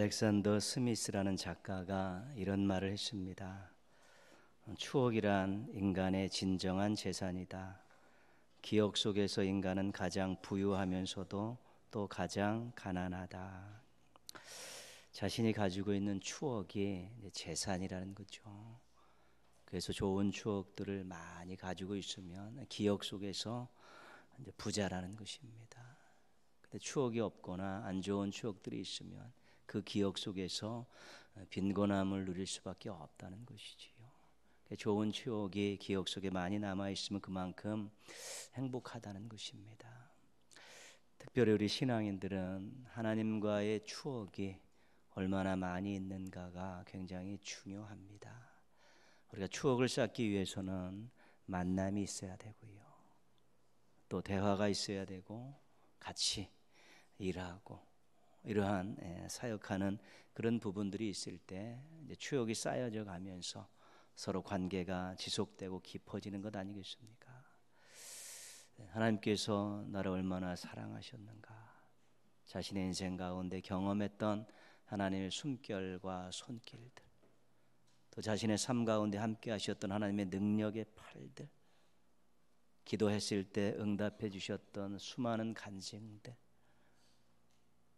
알렉산더 스미스라는 작가가 이런 말을 했습니다. 추억이란 인간의 진정한 재산이다. 기억 속에서 인간은 가장 부유하면서도 또 가장 가난하다. 자신이 가지고 있는 추억이 재산이라는 거죠. 그래서 좋은 추억들을 많이 가지고 있으면 기억 속에서 이제 부자라는 것입니다. 근데 추억이 없거나 안 좋은 추억들이 있으면 그 기억 속에서 빈곤함을 누릴 수밖에 없다는 것이지요. 좋은 추억이 기억 속에 많이 남아 있으면 그만큼 행복하다는 것입니다. 특별히 우리 신앙인들은 하나님과의 추억이 얼마나 많이 있는가가 굉장히 중요합니다. 우리가 추억을 쌓기 위해서는 만남이 있어야 되고요. 또 대화가 있어야 되고 같이 일하고 이러한 사역하는 그런 부분들이 있을 때 이제 추억이 쌓여져 가면서 서로 관계가 지속되고 깊어지는 것 아니겠습니까? 하나님께서 나를 얼마나 사랑하셨는가, 자신의 인생 가운데 경험했던 하나님의 숨결과 손길들, 또 자신의 삶 가운데 함께 하셨던 하나님의 능력의 팔들, 기도했을 때 응답해 주셨던 수많은 간증들,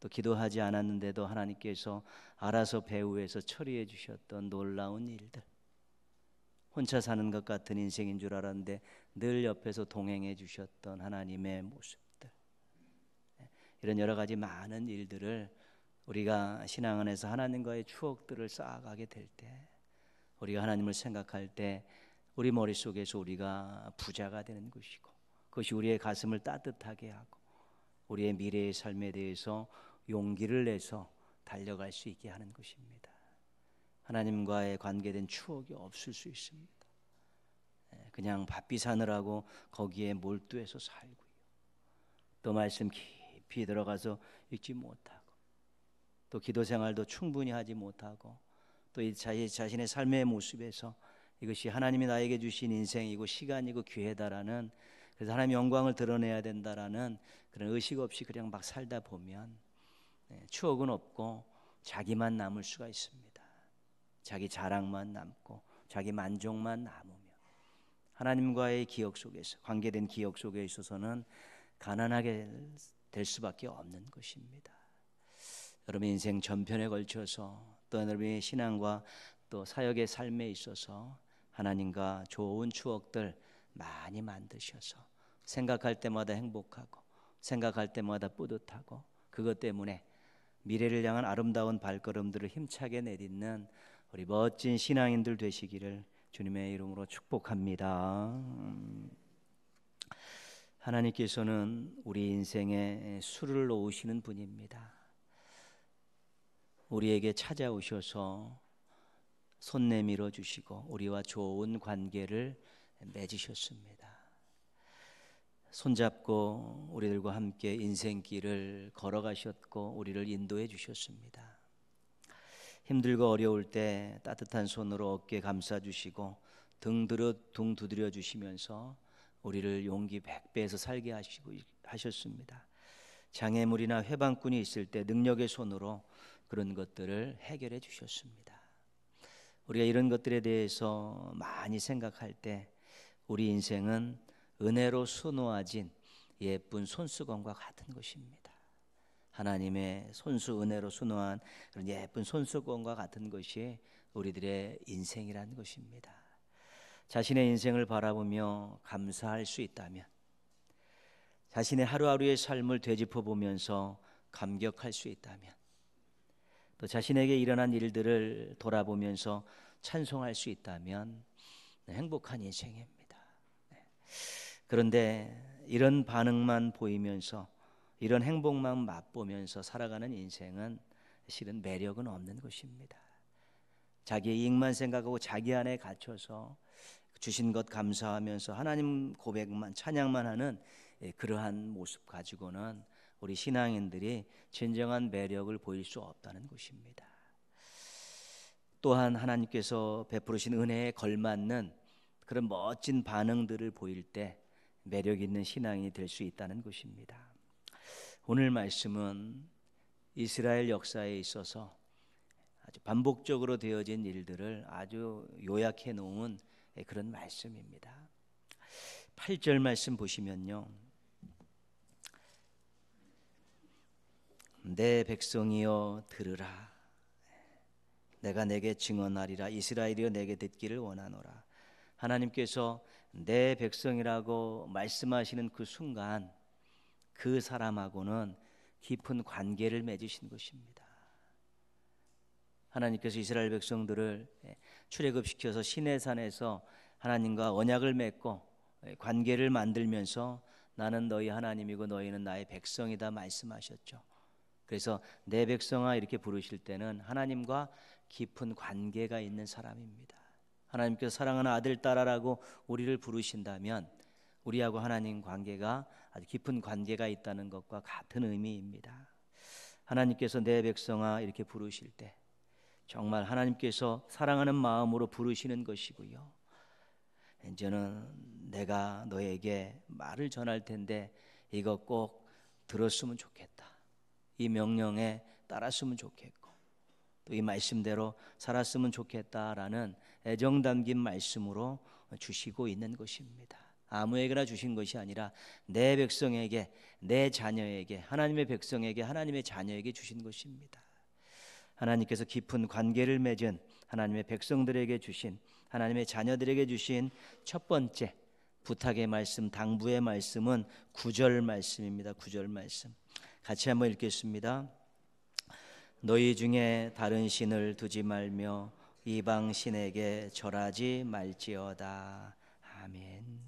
또 기도하지 않았는데도 하나님께서 알아서 배후에서 처리해 주셨던 놀라운 일들, 혼자 사는 것 같은 인생인 줄 알았는데 늘 옆에서 동행해 주셨던 하나님의 모습들, 이런 여러 가지 많은 일들을 우리가 신앙 안에서 하나님과의 추억들을 쌓아가게 될 때, 우리가 하나님을 생각할 때 우리 머릿속에서 우리가 부자가 되는 것이고, 그것이 우리의 가슴을 따뜻하게 하고 우리의 미래의 삶에 대해서 용기를 내서 달려갈 수 있게 하는 것입니다. 하나님과의 관계된 추억이 없을 수 있습니다. 그냥 바삐 사느라고 거기에 몰두해서 살고요. 또 말씀 깊이 들어가서 읽지 못하고, 또 기도 생활도 충분히 하지 못하고, 또 이 자신의 삶의 모습에서 이것이 하나님이 나에게 주신 인생이고 시간이고 기회다라는, 그래서 하나님의 영광을 드러내야 된다라는 그런 의식 없이 그냥 막 살다 보면 추억은 없고 자기만 남을 수가 있습니다. 자기 자랑만 남고 자기 만족만 남으면 하나님과의 기억 속에서, 관계된 기억 속에 있어서는 가난하게 될 수밖에 없는 것입니다. 여러분의 인생 전편에 걸쳐서, 또 여러분의 신앙과 또 사역의 삶에 있어서 하나님과 좋은 추억들 많이 만드셔서 생각할 때마다 행복하고 생각할 때마다 뿌듯하고, 그것 때문에 미래를 향한 아름다운 발걸음들을 힘차게 내딛는 우리 멋진 신앙인들 되시기를 주님의 이름으로 축복합니다. 하나님께서는 우리 인생에 수를 놓으시는 분입니다. 우리에게 찾아오셔서 손 내밀어 주시고 우리와 좋은 관계를 맺으셨습니다. 손잡고 우리들과 함께 인생길을 걸어가셨고 우리를 인도해 주셨습니다. 힘들고 어려울 때 따뜻한 손으로 어깨 감싸주시고 등 두드려 주시면서 우리를 용기 100배에서 살게 하셨습니다. 장애물이나 회방꾼이 있을 때 능력의 손으로 그런 것들을 해결해 주셨습니다. 우리가 이런 것들에 대해서 많이 생각할 때 우리 인생은 은혜로 수놓아진 예쁜 손수건과 같은 것입니다. 하나님의 손수 은혜로 수놓은 그런 예쁜 손수건과 같은 것이 우리들의 인생이라는 것입니다. 자신의 인생을 바라보며 감사할 수 있다면, 자신의 하루하루의 삶을 되짚어 보면서 감격할 수 있다면, 또 자신에게 일어난 일들을 돌아보면서 찬송할 수 있다면 행복한 인생입니다. 그런데 이런 반응만 보이면서, 이런 행복만 맛보면서 살아가는 인생은 실은 매력은 없는 것입니다. 자기의 이익만 생각하고 자기 안에 갇혀서 주신 것 감사하면서 하나님 고백만, 찬양만 하는 그러한 모습 가지고는 우리 신앙인들이 진정한 매력을 보일 수 없다는 것입니다. 또한 하나님께서 베푸르신 은혜에 걸맞는 그런 멋진 반응들을 보일 때 매력 있는 신앙인이 될 수 있다는 것입니다. 오늘 말씀은 이스라엘 역사에 있어서 아주 반복적으로 되어진 일들을 아주 요약해 놓은 그런 말씀입니다. 8절 말씀 보시면요, 내 백성이여 들으라. 내가 내게 증언하리라. 이스라엘이여 내게 듣기를 원하노라. 하나님께서 내 백성이라고 말씀하시는 그 순간 그 사람하고는 깊은 관계를 맺으신 것입니다. 하나님께서 이스라엘 백성들을 출애굽시켜서 시내산에서 하나님과 언약을 맺고 관계를 만들면서 나는 너희 하나님이고 너희는 나의 백성이다 말씀하셨죠. 그래서 내 백성아 이렇게 부르실 때는 하나님과 깊은 관계가 있는 사람입니다. 하나님께서 사랑하는 아들 딸아라고 우리를 부르신다면 우리하고 하나님 관계가 아주 깊은 관계가 있다는 것과 같은 의미입니다. 하나님께서 내 백성아 이렇게 부르실 때 정말 하나님께서 사랑하는 마음으로 부르시는 것이고요, 이제는 내가 너에게 말을 전할 텐데 이거 꼭 들었으면 좋겠다, 이 명령에 따랐으면 좋겠고 또 이 말씀대로 살았으면 좋겠다라는 애정 담긴 말씀으로 주시고 있는 것입니다. 아무에게나 주신 것이 아니라 내 백성에게, 내 자녀에게, 하나님의 백성에게, 하나님의 자녀에게 주신 것입니다. 하나님께서 깊은 관계를 맺은 하나님의 백성들에게 주신, 하나님의 자녀들에게 주신 첫 번째 부탁의 말씀, 당부의 말씀은 9절 말씀입니다. 9절 말씀 같이 한번 읽겠습니다. 너희 중에 다른 신을 두지 말며 이방 신에게 절하지 말지어다. 아멘.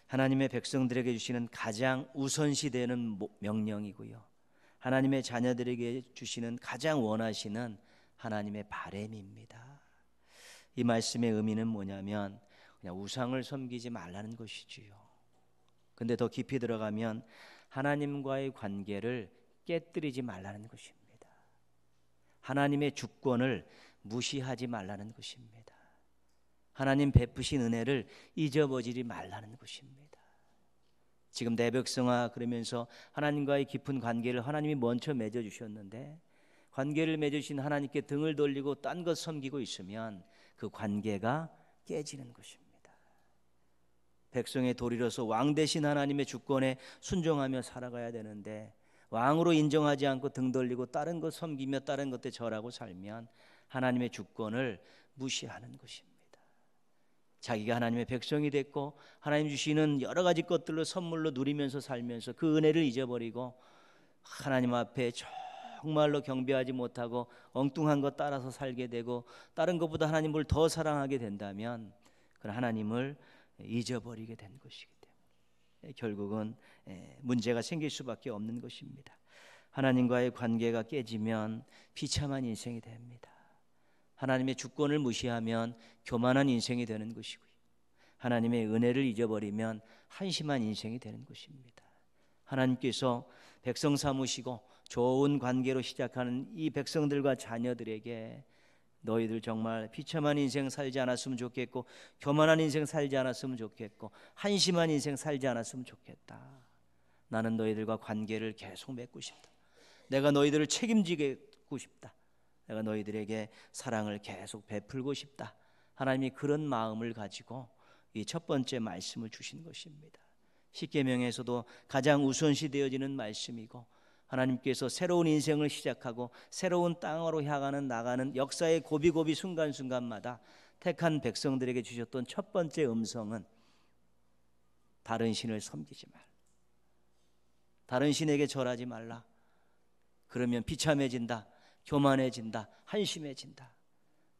하나님의 백성들에게 주시는 가장 우선시되는 명령이고요, 하나님의 자녀들에게 주시는 가장 원하시는 하나님의 바램입니다. 이 말씀의 의미는 뭐냐면 그냥 우상을 섬기지 말라는 것이지요. 근데 더 깊이 들어가면 하나님과의 관계를 깨뜨리지 말라는 것입니다. 하나님의 주권을 무시하지 말라는 것입니다. 하나님 베푸신 은혜를 잊어버리지 말라는 것입니다. 지금 내 백성아 그러면서 하나님과의 깊은 관계를 하나님이 먼저 맺어주셨는데 관계를 맺으신 하나님께 등을 돌리고 딴 것 섬기고 있으면 그 관계가 깨지는 것입니다. 백성의 도리로서 왕 대신 하나님의 주권에 순종하며 살아가야 되는데 왕으로 인정하지 않고 등 돌리고 다른 것 섬기며 다른 것에 절하고 살면 하나님의 주권을 무시하는 것입니다. 자기가 하나님의 백성이 됐고 하나님 주시는 여러 가지 것들로 선물로 누리면서 살면서 그 은혜를 잊어버리고 하나님 앞에 정말로 경배하지 못하고 엉뚱한 것 따라서 살게 되고 다른 것보다 하나님을 더 사랑하게 된다면 그건 하나님을 잊어버리게 된 것이기 때문에 결국은 문제가 생길 수밖에 없는 것입니다. 하나님과의 관계가 깨지면 비참한 인생이 됩니다. 하나님의 주권을 무시하면 교만한 인생이 되는 것이고요, 하나님의 은혜를 잊어버리면 한심한 인생이 되는 것입니다. 하나님께서 백성 삼으시고 좋은 관계로 시작하는 이 백성들과 자녀들에게 너희들 정말 비참한 인생 살지 않았으면 좋겠고 교만한 인생 살지 않았으면 좋겠고 한심한 인생 살지 않았으면 좋겠다. 나는 너희들과 관계를 계속 맺고 싶다. 내가 너희들을 책임지고 싶다. 내가 너희들에게 사랑을 계속 베풀고 싶다. 하나님이 그런 마음을 가지고 이 첫 번째 말씀을 주신 것입니다. 십계명에서도 가장 우선시 되어지는 말씀이고 하나님께서 새로운 인생을 시작하고 새로운 땅으로 향하는 나가는 역사의 고비고비 순간순간마다 택한 백성들에게 주셨던 첫 번째 음성은 다른 신을 섬기지 말라. 다른 신에게 절하지 말라. 그러면 비참해진다, 교만해진다, 한심해진다.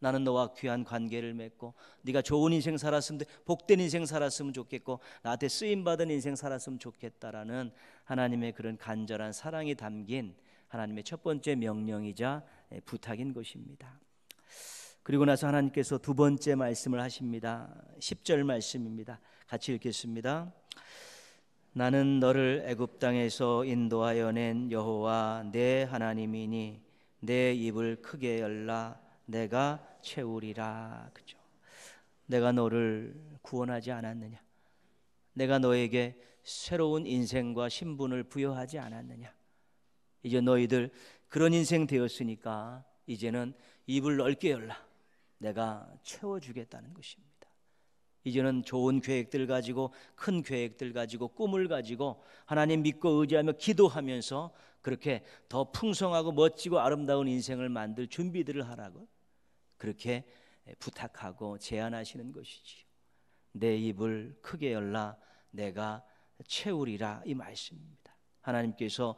나는 너와 귀한 관계를 맺고 네가 좋은 인생 살았으면 복된 인생 살았으면 좋겠고 나한테 쓰임받은 인생 살았으면 좋겠다라는 하나님의 그런 간절한 사랑이 담긴 하나님의 첫 번째 명령이자 부탁인 것입니다. 그리고 나서 하나님께서 두 번째 말씀을 하십니다. 10절 말씀입니다. 같이 읽겠습니다. 나는 너를 애굽 땅에서 인도하여 낸 여호와 내 하나님이니 내 입을 크게 열라 내가 채우리라. 그죠? 내가 너를 구원하지 않았느냐? 내가 너에게 새로운 인생과 신분을 부여하지 않았느냐? 이제 너희들 그런 인생 되었으니까 이제는 입을 넓게 열라. 내가 채워주겠다는 것입니다. 이제는 좋은 계획들 가지고, 큰 계획들 가지고, 꿈을 가지고 하나님 믿고 의지하며 기도하면서 그렇게 더 풍성하고 멋지고 아름다운 인생을 만들 준비들을 하라고 그렇게 부탁하고 제안하시는 것이지요. 내 입을 크게 열라. 내가 채우리라, 이 말씀입니다. 하나님께서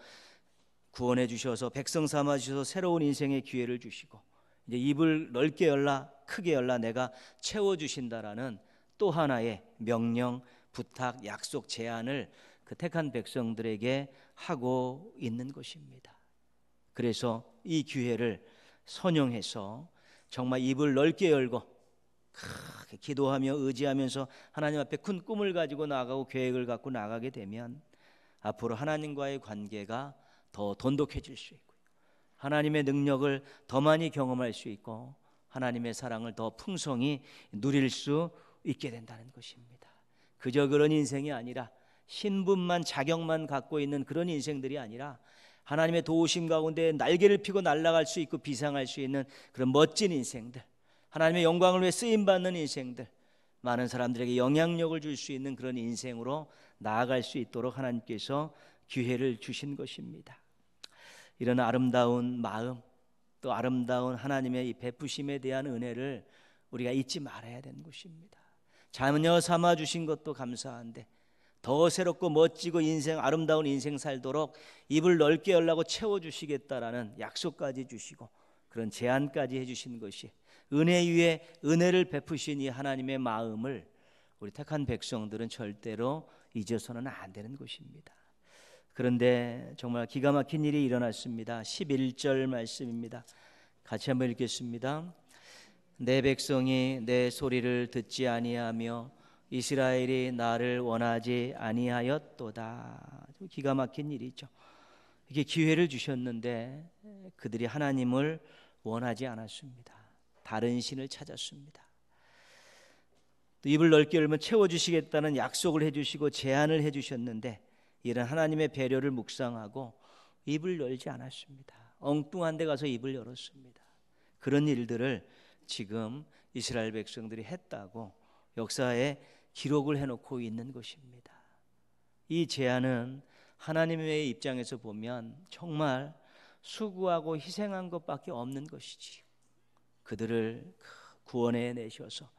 구원해 주셔서 백성 삼아 주셔서 새로운 인생의 기회를 주시고, 이제 입을 넓게 열라, 크게 열라, 내가 채워 주신다라는 또 하나의 명령, 부탁, 약속, 제안을 그 택한 백성들에게 하고 있는 것입니다. 그래서 이 기회를 선용해서 정말 입을 넓게 열고 크게 기도하며 의지하면서 하나님 앞에 큰 꿈을 가지고 나가고 계획을 갖고 나가게 되면 앞으로 하나님과의 관계가 더 돈독해질 수 있고요, 하나님의 능력을 더 많이 경험할 수 있고 하나님의 사랑을 더 풍성히 누릴 수 있게 된다는 것입니다. 그저 그런 인생이 아니라, 신분만 자격만 갖고 있는 그런 인생들이 아니라 하나님의 도우심 가운데 날개를 펴고 날아갈 수 있고 비상할 수 있는 그런 멋진 인생들, 하나님의 영광을 위해 쓰임받는 인생들, 많은 사람들에게 영향력을 줄 수 있는 그런 인생으로 나아갈 수 있도록 하나님께서 기회를 주신 것입니다. 이런 아름다운 마음, 또 아름다운 하나님의 이 베푸심에 대한 은혜를 우리가 잊지 말아야 되는 것입니다. 자녀 삼아 주신 것도 감사한데 더 새롭고 멋지고 아름다운 인생 살도록 입을 넓게 열라고 채워주시겠다라는 약속까지 주시고 그런 제안까지 해주신 것이, 은혜 위에 은혜를 베푸신 이 하나님의 마음을 우리 택한 백성들은 절대로 잊어서는 안 되는 것입니다. 그런데 정말 기가 막힌 일이 일어났습니다. 11절 말씀입니다. 같이 한번 읽겠습니다. 내 백성이 내 소리를 듣지 아니하며 이스라엘이 나를 원하지 아니하였도다. 기가 막힌 일이죠. 이게 기회를 주셨는데 그들이 하나님을 원하지 않았습니다. 다른 신을 찾았습니다. 또 입을 넓게 열면 채워주시겠다는 약속을 해주시고 제안을 해주셨는데 이런 하나님의 배려를 묵상하고 입을 열지 않았습니다. 엉뚱한 데 가서 입을 열었습니다. 그런 일들을 지금 이스라엘 백성들이 했다고 역사에 기록을 해놓고 있는 것입니다. 이 제안은 하나님의 입장에서 보면 정말 수고하고 희생한 것밖에 없는 것이지요. 그들을 구원해 내셔서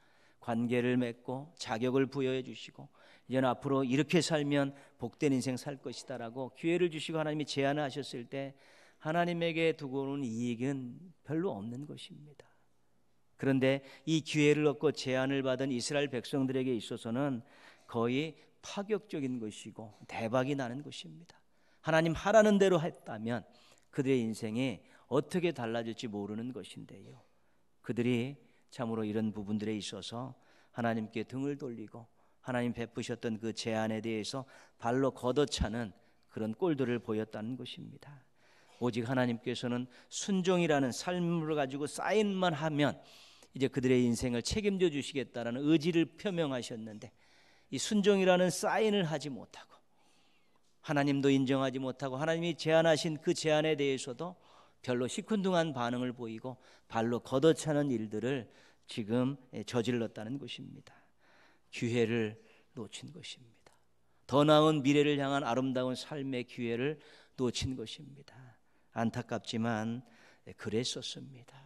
관계를 맺고 자격을 부여해 주시고 이제는 앞으로 이렇게 살면 복된 인생 살 것이다라고 기회를 주시고 하나님이 제안을 하셨을 때 하나님에게 두고 오는 이익은 별로 없는 것입니다. 그런데 이 기회를 얻고 제안을 받은 이스라엘 백성들에게 있어서는 거의 파격적인 것이고 대박이 나는 것입니다. 하나님 하라는 대로 했다면 그들의 인생이 어떻게 달라질지 모르는 것인데요, 그들이 참으로 이런 부분들에 있어서 하나님께 등을 돌리고 하나님 베푸셨던 그 제안에 대해서 발로 걷어차는 그런 꼴들을 보였다는 것입니다. 오직 하나님께서는 순종이라는 삶을 가지고 사인만 하면 이제 그들의 인생을 책임져 주시겠다라는 의지를 표명하셨는데 이 순종이라는 사인을 하지 못하고 하나님도 인정하지 못하고 하나님이 제안하신 그 제안에 대해서도 별로 시큰둥한 반응을 보이고 발로 걷어차는 일들을 지금 저질렀다는 것입니다. 기회를 놓친 것입니다. 더 나은 미래를 향한 아름다운 삶의 기회를 놓친 것입니다. 안타깝지만 그랬었습니다.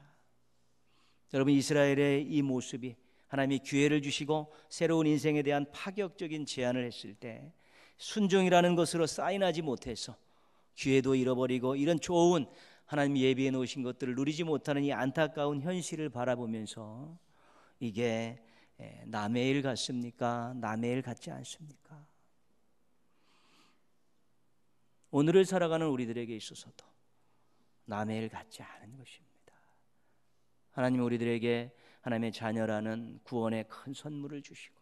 여러분, 이스라엘의 이 모습이 하나님이 기회를 주시고 새로운 인생에 대한 파격적인 제안을 했을 때 순종이라는 것으로 사인하지 못해서 기회도 잃어버리고 이런 좋은 하나님이 예비해 놓으신 것들을 누리지 못하는 이 안타까운 현실을 바라보면서 이게 남의 일 같습니까? 남의 일 같지 않습니까? 오늘을 살아가는 우리들에게 있어서도 남의 일 같지 않은 것입니다. 하나님이 우리들에게 하나님의 자녀라는 구원의 큰 선물을 주시고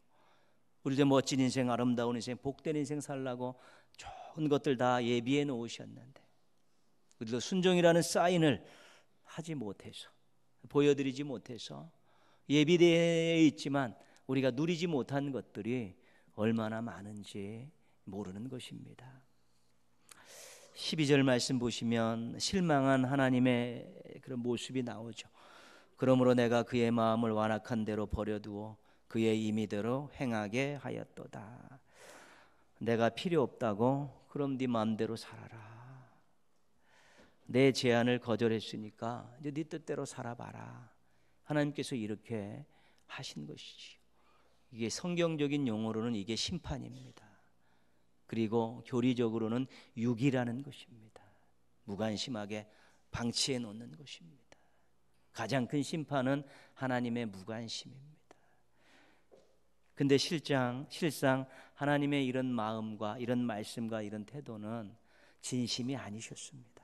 우리들 멋진 인생, 아름다운 인생, 복된 인생 살라고 좋은 것들 다 예비해 놓으셨는데 우리도 순종이라는 사인을 하지 못해서, 보여드리지 못해서 예비되어 있지만 우리가 누리지 못한 것들이 얼마나 많은지 모르는 것입니다. 12절 말씀 보시면 실망한 하나님의 그런 모습이 나오죠. 그러므로 내가 그의 마음을 완악한 대로 버려두어 그의 임의대로 행하게 하였도다. 내가 필요 없다고? 그럼 네 마음대로 살아라. 내 제안을 거절했으니까 이제 네 뜻대로 살아봐라. 하나님께서 이렇게 하신 것이지요. 이게 성경적인 용어로는 이게 심판입니다. 그리고 교리적으로는 유기라는 것입니다. 무관심하게 방치해 놓는 것입니다. 가장 큰 심판은 하나님의 무관심입니다. 근데 실상 하나님의 이런 마음과 이런 말씀과 이런 태도는 진심이 아니셨습니다.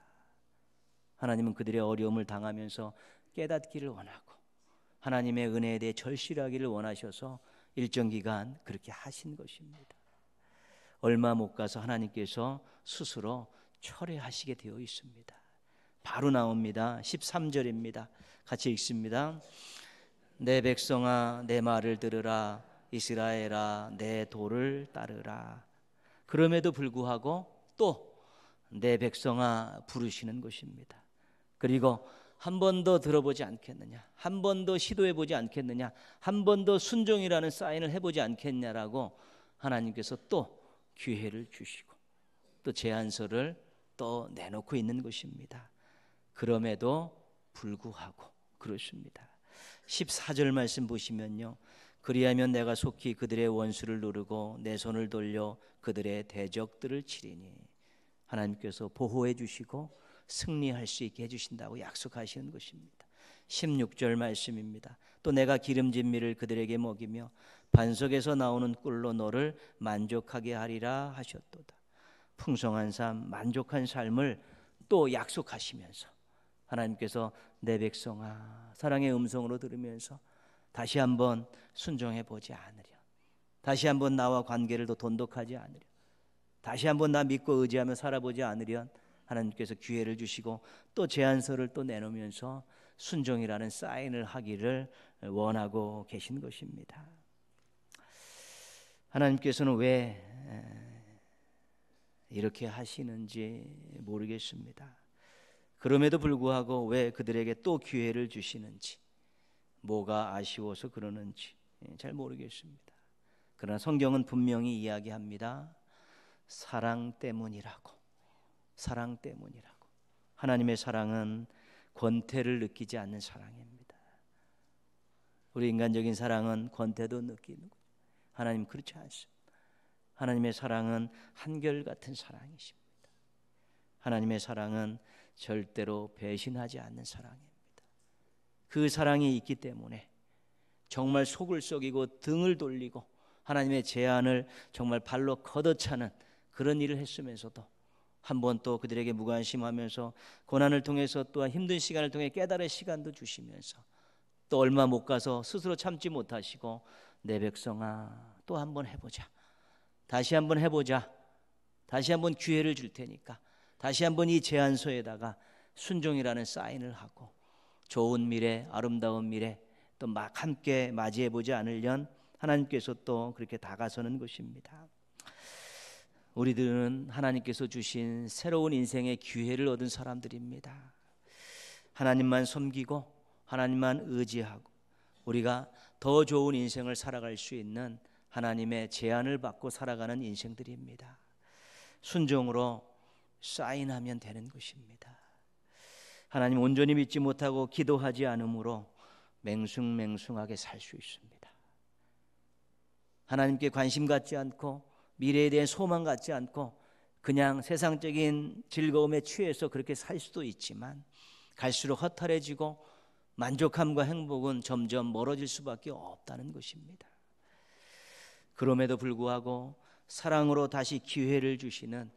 하나님은 그들의 어려움을 당하면서 깨닫기를 원하고 하나님의 은혜에 대해 절실하기를 원하셔서 일정 기간 그렇게 하신 것입니다. 얼마 못 가서 하나님께서 스스로 철회하시게 되어 있습니다. 바로 나옵니다. 13절입니다. 같이 읽습니다. 내 백성아 내 말을 들으라. 이스라엘아 내 도를 따르라. 그럼에도 불구하고 또 내 백성아 부르시는 것입니다. 그리고 한 번 더 들어보지 않겠느냐, 한 번 더 시도해보지 않겠느냐, 한 번 더 순종이라는 사인을 해보지 않겠냐라고 하나님께서 또 기회를 주시고 또 제안서를 또 내놓고 있는 것입니다. 그럼에도 불구하고 그렇습니다. 14절 말씀 보시면요, 그리하면 내가 속히 그들의 원수를 누르고 내 손을 돌려 그들의 대적들을 치리니. 하나님께서 보호해 주시고 승리할 수 있게 해주신다고 약속하시는 것입니다. 16절 말씀입니다. 또 내가 기름진 밀을 그들에게 먹이며 반석에서 나오는 꿀로 너를 만족하게 하리라 하셨도다. 풍성한 삶, 만족한 삶을 또 약속하시면서 하나님께서 내 백성아 사랑의 음성으로 들으면서 다시 한번 순종해 보지 않으려, 다시 한번 나와 관계를 더 돈독하지 않으려, 다시 한번 나 믿고 의지하며 살아보지 않으련 하나님께서 기회를 주시고 또 제안서를 또 내놓으면서 순종이라는 사인을 하기를 원하고 계신 것입니다. 하나님께서는 왜 이렇게 하시는지 모르겠습니다. 그럼에도 불구하고 왜 그들에게 또 기회를 주시는지, 뭐가 아쉬워서 그러는지 잘 모르겠습니다. 그러나 성경은 분명히 이야기합니다. 사랑 때문이라고. 사랑 때문이라고. 하나님의 사랑은 권태를 느끼지 않는 사랑입니다. 우리 인간적인 사랑은 권태도 느끼는 거죠. 하나님 그렇지 않습니다. 하나님의 사랑은 한결같은 사랑이십니다. 하나님의 사랑은 절대로 배신하지 않는 사랑입니다. 그 사랑이 있기 때문에 정말 속을 썩이고 등을 돌리고 하나님의 제안을 정말 발로 걷어차는 그런 일을 했으면서도 한 번 또 그들에게 무관심하면서 고난을 통해서 또한 힘든 시간을 통해 깨달을 시간도 주시면서 또 얼마 못 가서 스스로 참지 못하시고 내 백성아 또 한 번 해보자, 다시 한 번 해보자, 다시 한 번 기회를 줄 테니까 다시 한 번 이 제안서에다가 순종이라는 사인을 하고 좋은 미래, 아름다운 미래 또 막 함께 맞이해보지 않으련 하나님께서 또 그렇게 다가서는 것입니다. 우리들은 하나님께서 주신 새로운 인생의 기회를 얻은 사람들입니다. 하나님만 섬기고 하나님만 의지하고 우리가 더 좋은 인생을 살아갈 수 있는 하나님의 제안을 받고 살아가는 인생들입니다. 순종으로 사인하면 되는 것입니다. 하나님 온전히 믿지 못하고 기도하지 않으므로 맹숭맹숭하게 살 수 있습니다. 하나님께 관심 갖지 않고 미래에 대한 소망 갖지 않고 그냥 세상적인 즐거움에 취해서 그렇게 살 수도 있지만 갈수록 허탈해지고 만족함과 행복은 점점 멀어질 수밖에 없다는 것입니다. 그럼에도 불구하고 사랑으로 다시 기회를 주시는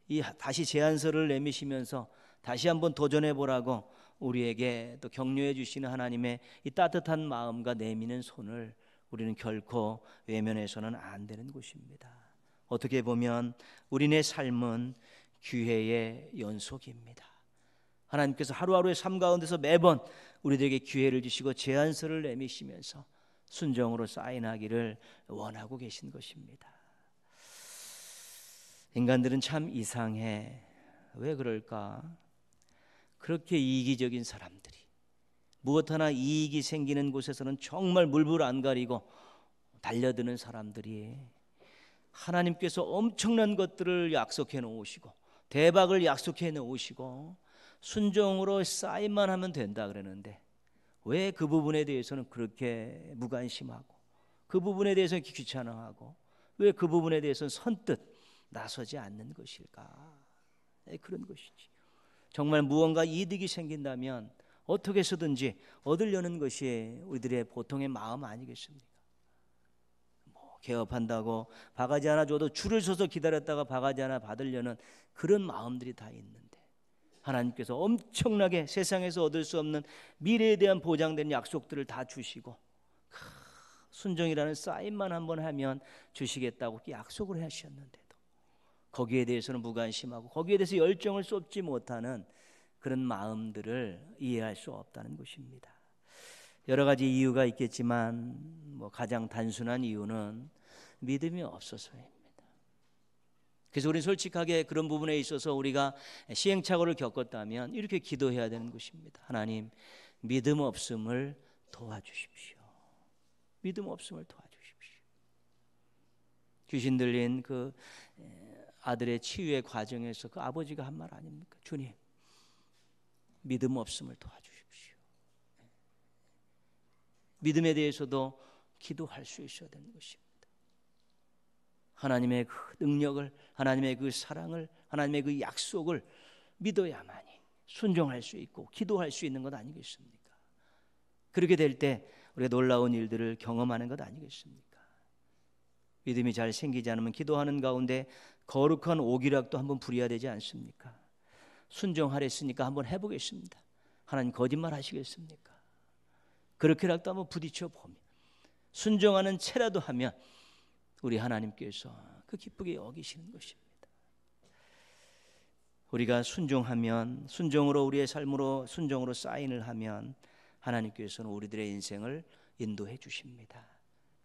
이 다시 제안서를 내미시면서 다시 한번 도전해 보라고 우리에게 또 격려해 주시는 하나님의 이 따뜻한 마음과 내미는 손을 우리는 결코 외면해서는 안 되는 것입니다. 어떻게 보면 우리네 삶은 기회의 연속입니다. 하나님께서 하루하루의 삶 가운데서 매번 우리들에게 기회를 주시고 제안서를 내미시면서 순종으로 사인하기를 원하고 계신 것입니다. 인간들은 참 이상해. 왜 그럴까? 그렇게 이기적인 사람들이, 무엇 하나 이익이 생기는 곳에서는 정말 물불 안 가리고 달려드는 사람들이 하나님께서 엄청난 것들을 약속해 놓으시고 대박을 약속해 놓으시고 순종으로 쌓임만 하면 된다 그러는데 왜 그 부분에 대해서는 그렇게 무관심하고 그 부분에 대해서 귀찮아하고 왜 그 부분에 대해서는 선뜻 나서지 않는 것일까? 그런 것이지. 정말 무언가 이득이 생긴다면 어떻게 해서든지 얻으려는 것이 우리들의 보통의 마음 아니겠습니까? 개업한다고 바가지 하나 줘도 줄을 서서 기다렸다가 바가지 하나 받으려는 그런 마음들이 다 있는데 하나님께서 엄청나게 세상에서 얻을 수 없는 미래에 대한 보장된 약속들을 다 주시고 순종이라는 사인만 한번 하면 주시겠다고 약속을 하셨는데도 거기에 대해서는 무관심하고 거기에 대해서 열정을 쏟지 못하는 그런 마음들을 이해할 수 없다는 것입니다. 여러 가지 이유가 있겠지만 가장 단순한 이유는 믿음이 없어서입니다. 그래서 우리는 솔직하게 그런 부분에 있어서 우리가 시행착오를 겪었다면 이렇게 기도해야 되는 것입니다. 하나님, 믿음 없음을 도와주십시오. 믿음 없음을 도와주십시오. 귀신 들린 그 아들의 치유의 과정에서 그 아버지가 한 말 아닙니까? 주님, 믿음 없음을 도와주십시오. 믿음에 대해서도 기도할 수 있어야 되는 것입니다. 하나님의 그 능력을, 하나님의 그 사랑을, 하나님의 그 약속을 믿어야만이 순종할 수 있고 기도할 수 있는 것 아니겠습니까? 그렇게 될 때 우리가 놀라운 일들을 경험하는 것 아니겠습니까? 믿음이 잘 생기지 않으면 기도하는 가운데 거룩한 오기락도 한번 부려야 되지 않습니까? 순종하랬으니까 한번 해보겠습니다. 하나님 거짓말 하시겠습니까? 그렇게라도 한번 부딪혀 보면 순종하는 채라도 하면 우리 하나님께서 그 기쁘게 여기시는 것입니다. 우리가 순종하면, 순종으로 우리의 삶으로 순종으로 사인을 하면 하나님께서는 우리들의 인생을 인도해 주십니다.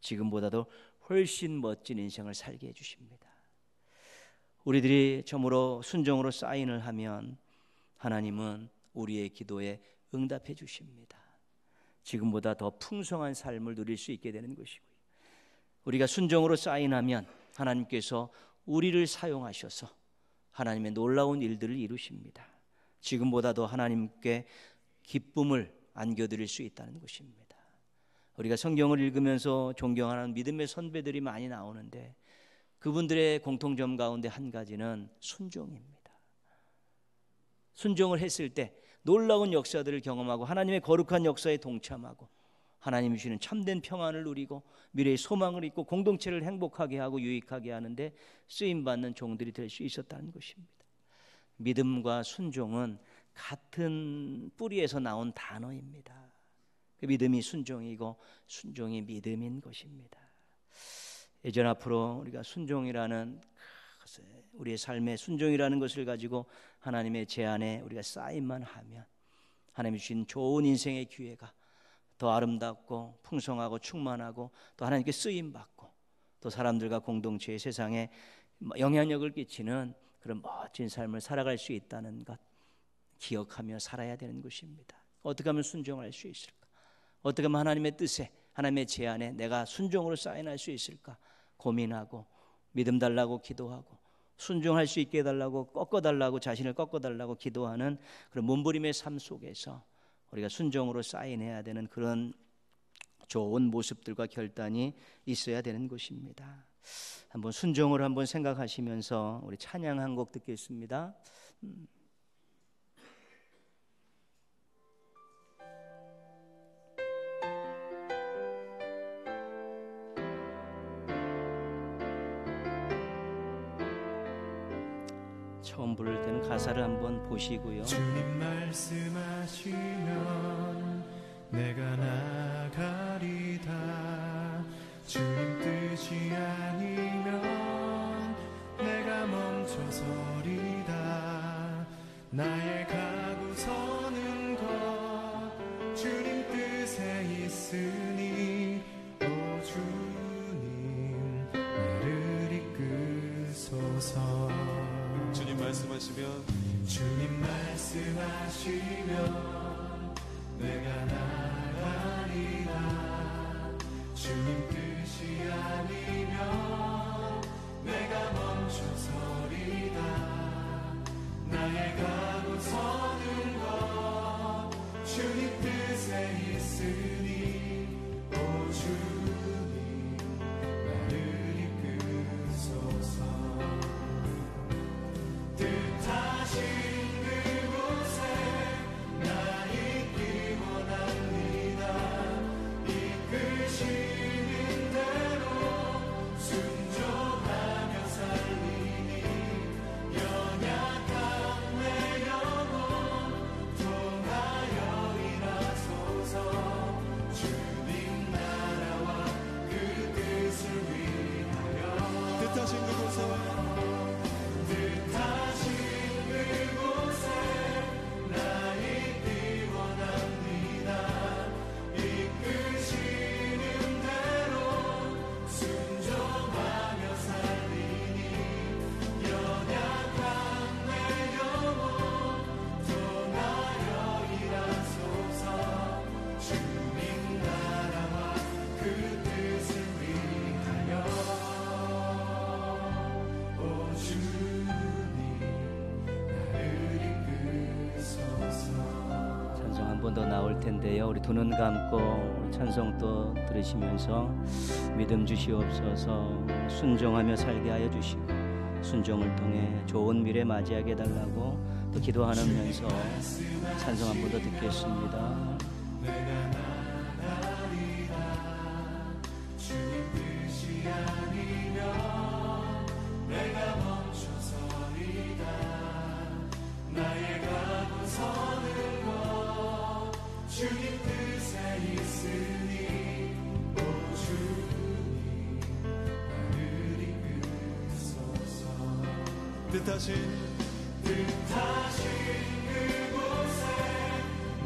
지금보다도 훨씬 멋진 인생을 살게 해 주십니다. 우리들이 점으로 순종으로 사인을 하면 하나님은 우리의 기도에 응답해 주십니다. 지금보다 더 풍성한 삶을 누릴 수 있게 되는 것이고요. 우리가 순종으로 사인하면 하나님께서 우리를 사용하셔서 하나님의 놀라운 일들을 이루십니다. 지금보다 더 하나님께 기쁨을 안겨드릴 수 있다는 것입니다. 우리가 성경을 읽으면서 존경하는 믿음의 선배들이 많이 나오는데 그분들의 공통점 가운데 한 가지는 순종입니다. 순종을 했을 때 놀라운 역사들을 경험하고 하나님의 거룩한 역사에 동참하고 하나님이 주시는 참된 평안을 누리고 미래의 소망을 잊고 공동체를 행복하게 하고 유익하게 하는데 쓰임받는 종들이 될 수 있었다는 것입니다. 믿음과 순종은 같은 뿌리에서 나온 단어입니다. 그 믿음이 순종이고 순종이 믿음인 것입니다. 예전 앞으로 우리가 순종이라는 우리의 삶의 순종이라는 것을 가지고 하나님의 제안에 우리가 쌓임만 하면 하나님이 주신 좋은 인생의 기회가 더 아름답고 풍성하고 충만하고 또 하나님께 쓰임받고 또 사람들과 공동체의 세상에 영향력을 끼치는 그런 멋진 삶을 살아갈 수 있다는 것 기억하며 살아야 되는 것입니다. 어떻게 하면 순종할 수 있을까? 어떻게 하면 하나님의 뜻에 하나님의 제안에 내가 순종으로 사인할 수 있을까? 고민하고 믿음 달라고 기도하고 순종할 수 있게 해달라고 꺾어달라고 자신을 꺾어달라고 기도하는 그런 몸부림의 삶 속에서 우리가 순종으로 사인해야 되는 그런 좋은 모습들과 결단이 있어야 되는 것입니다. 한번 순종을 한번 생각하시면서 우리 찬양 한 곡 듣겠습니다. 처음 부를 때는 가사를 한번 보시고요. 주님 말씀하시면 내가 나가리다. 주님 뜻이 아니면 내가 멈춰서리다. 나의 가고 서는 것 주님 뜻에 있으니 오 주님 나를 이끄소서. 주님 말씀하시면 주님 말씀하시면 내가 나가리라. 주님 뜻이 아니면 내가 멈춰서리다. 나의 가고 서는 것 주님 뜻에 있으니 오 주님 나를 이끄소서. 뜻하신 그곳에 나 있기 원합니다. 이끄시는 대로 순종하며 살리니 연약한 내 영혼 통하여 일하소서. 주님 나라와 그 뜻을 위하여 뜻하신 그곳에 나 있기 원합니다. 이끄시는 대로 순종하며 살리니 연약한 내 영혼 통하여 일하소서. 주님 나라와 그 뜻을 위하여 오 주님 찬송 한 번 더 나올 텐데요. 우리 두 눈 감고 찬송 또 들으시면서 믿음 주시옵소서. 순종하며 살게 하여 주시고 순종을 통해 좋은 미래 맞이하게 해달라고 또 기도하면서 찬송 한 번 더 듣겠습니다. 내가 나가리라. 주님 뜻이 아니면 내가 멈춰서리다. 나의 가고 서는 것 주님 뜻에 있으니 오 주님 나를 이끄소서. 뜻하신 그곳에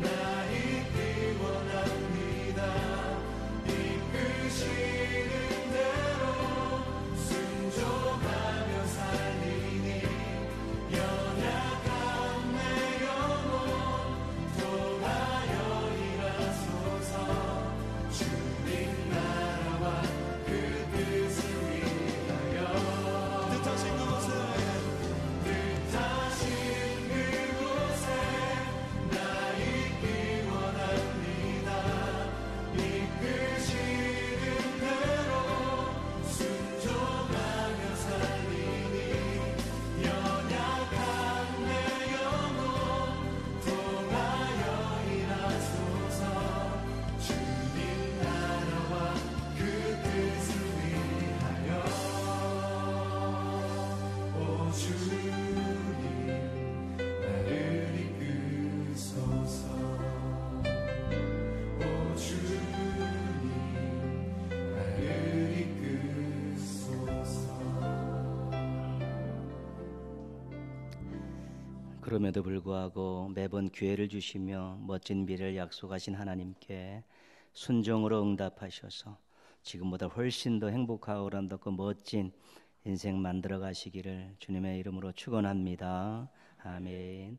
나 있기 원합니다. 이끄시는 대로 순종하며 살리니 연약한 내 영혼 통하여 일하소서. 주님 나라와 그 뜻을 위하여 뜻하신 그곳에 나 있기 원합니다. 이끄시는 대로 순종하며 살리니 연약한 내 영혼 통하여 일하소서. 주님 나라와 그 뜻을 위하여 오 주님 나를 이끄소서. 오 주님 나를 이끄소서. 그럼에도 불구하고 매번 기회를 주시며 멋진 미래를 약속하신 하나님께 순종으로 응답하셔서 지금보다 훨씬 더 행복하고 아름답고 멋진 인생 만들어 가시기를 주님의 이름으로 축원합니다. 아멘.